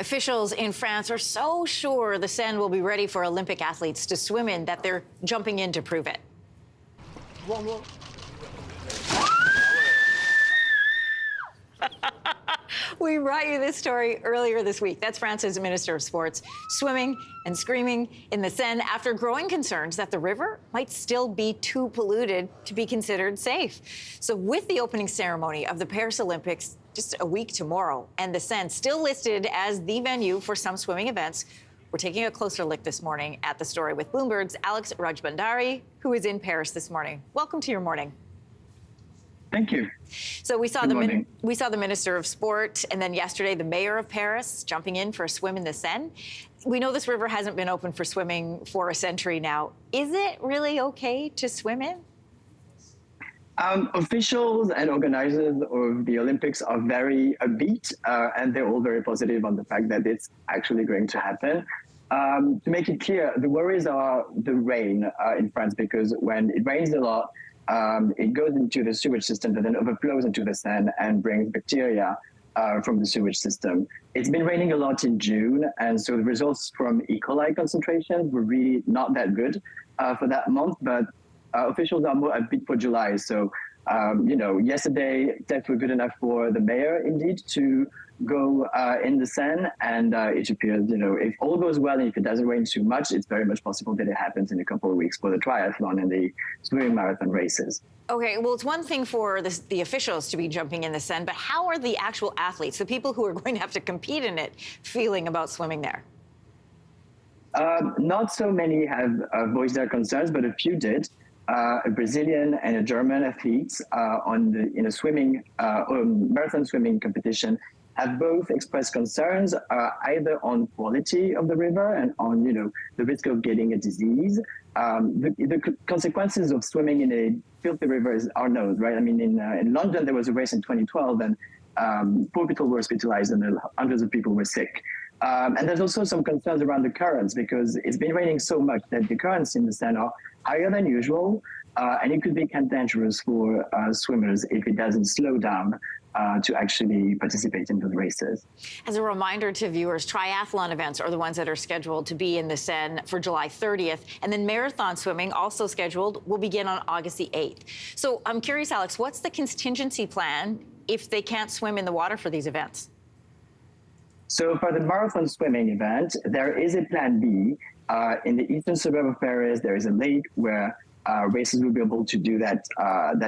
Officials in France are so sure the Seine will be ready for Olympic athletes to swim in that they're jumping in to prove it. We brought you this story earlier this week. That's France's Minister of Sports swimming and screaming in the Seine after growing concerns that the river might still be too polluted to be considered safe. So with the opening ceremony of the Paris Olympics just a week tomorrow and the Seine still listed as the venue for some swimming events, we're taking a closer look this morning at the story with Bloomberg's Alex Rajbandari, who is in Paris this morning. Welcome to your morning. Thank you. So we saw the Minister of Sport, and then yesterday the Mayor of Paris jumping in for a swim in the Seine. We know this river hasn't been open for swimming for a century now. Is it really okay to swim in? Officials and organizers of the Olympics are very upbeat, and they're all very positive on the fact that it's actually going to happen. To make it clear, the worries are the rain in France, because when it rains a lot, it goes into the sewage system that then overflows into the Seine and brings bacteria from the sewage system. It's been raining a lot in June, and so the results from E. coli concentrations were really not that good for that month, but officials are more upbeat for July. So, yesterday tests were good enough for the mayor, indeed, to go in the Seine, and it appears, if all goes well and if it doesn't rain too much, it's very much possible that it happens in a couple of weeks for the triathlon and the swimming marathon races. Okay, well, it's one thing for the officials to be jumping in the Seine, but how are the actual athletes, the people who are going to have to compete in it, feeling about swimming there? Not so many have voiced their concerns, but a few did. A Brazilian and a German athletes in a swimming marathon swimming competition have both expressed concerns either on quality of the river and on the risk of getting a disease. The consequences of swimming in a filthy river are known, right? I mean, in London there was a race in 2012, and 4 people were hospitalized and hundreds of people were sick. And there's also some concerns around the currents, because it's been raining so much that the currents in the Seine are higher than usual, and it could be dangerous for swimmers if it doesn't slow down to actually participate in the races. As a reminder to viewers, triathlon events are the ones that are scheduled to be in the Seine for July 30th, and then marathon swimming, also scheduled, will begin on August the 8th. So I'm curious, Alex, what's the contingency plan if they can't swim in the water for these events? So for the marathon swimming event, there is a plan B. In the eastern suburb of Paris, there is a lake where racers will be able to do that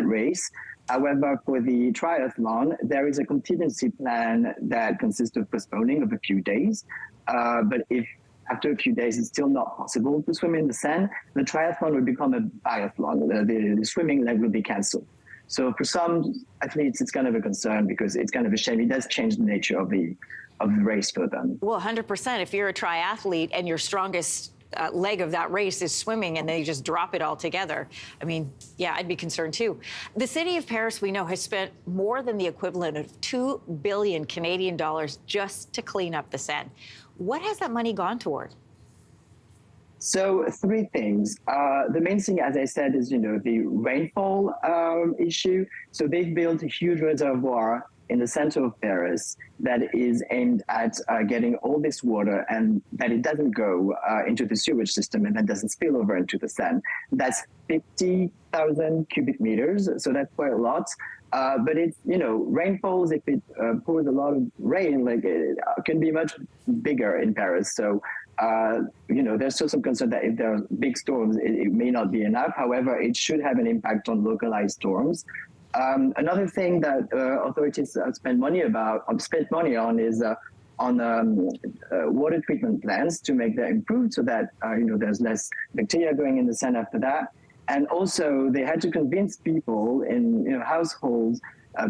race. However, for the triathlon, there is a contingency plan that consists of postponing of a few days. But if after a few days it's still not possible to swim in the Seine, the triathlon will become a biathlon. The swimming leg will be cancelled. So for some athletes, it's kind of a concern, because it's kind of a shame. It does change the nature of the race for them. Well, 100%. If you're a triathlete and your strongest leg of that race is swimming and they just drop it all together, I mean, yeah, I'd be concerned too. The city of Paris, we know, has spent more than the equivalent of 2 billion Canadian dollars just to clean up the Seine. What has that money gone toward? So 3 things. The main thing, as I said, is, the rainfall issue. So they've built a huge reservoir in the center of Paris that is aimed at getting all this water, and that it doesn't go into the sewage system and that doesn't spill over into the Seine. That's 50,000 cubic meters, so that's quite a lot. But it's, rainfalls, if it pours a lot of rain, it can be much bigger in Paris. So, there's still some concern that if there are big storms, it may not be enough. However, it should have an impact on localized storms. Another thing that authorities spent money on is on water treatment plants to make that improved, so that there's less bacteria going in the Seine after that. And also, they had to convince people in households,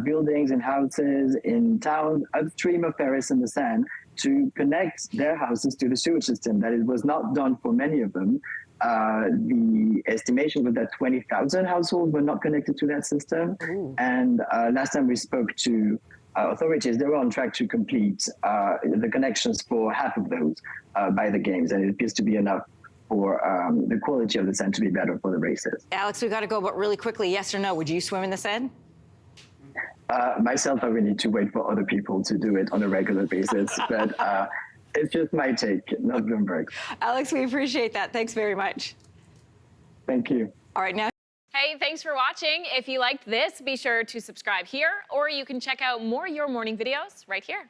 buildings and houses in towns upstream of Paris and the Seine to connect their houses to the sewage system. That it was not done for many of them. The estimation was that 20,000 households were not connected to that system. Ooh. And last time we spoke to authorities, they were on track to complete the connections for half of those by the games. And it appears to be enough for the quality of the Seine to be better for the races. Alex, we've got to go, but really quickly, yes or no, would you swim in the Seine? Myself, I would need to wait for other people to do it on a regular basis. But It's just my take, not Bloomberg. Alex, we appreciate that. Thanks very much. Thank you. All right, now. Hey, thanks for watching. If you liked this, be sure to subscribe here, or you can check out more Your Morning videos right here.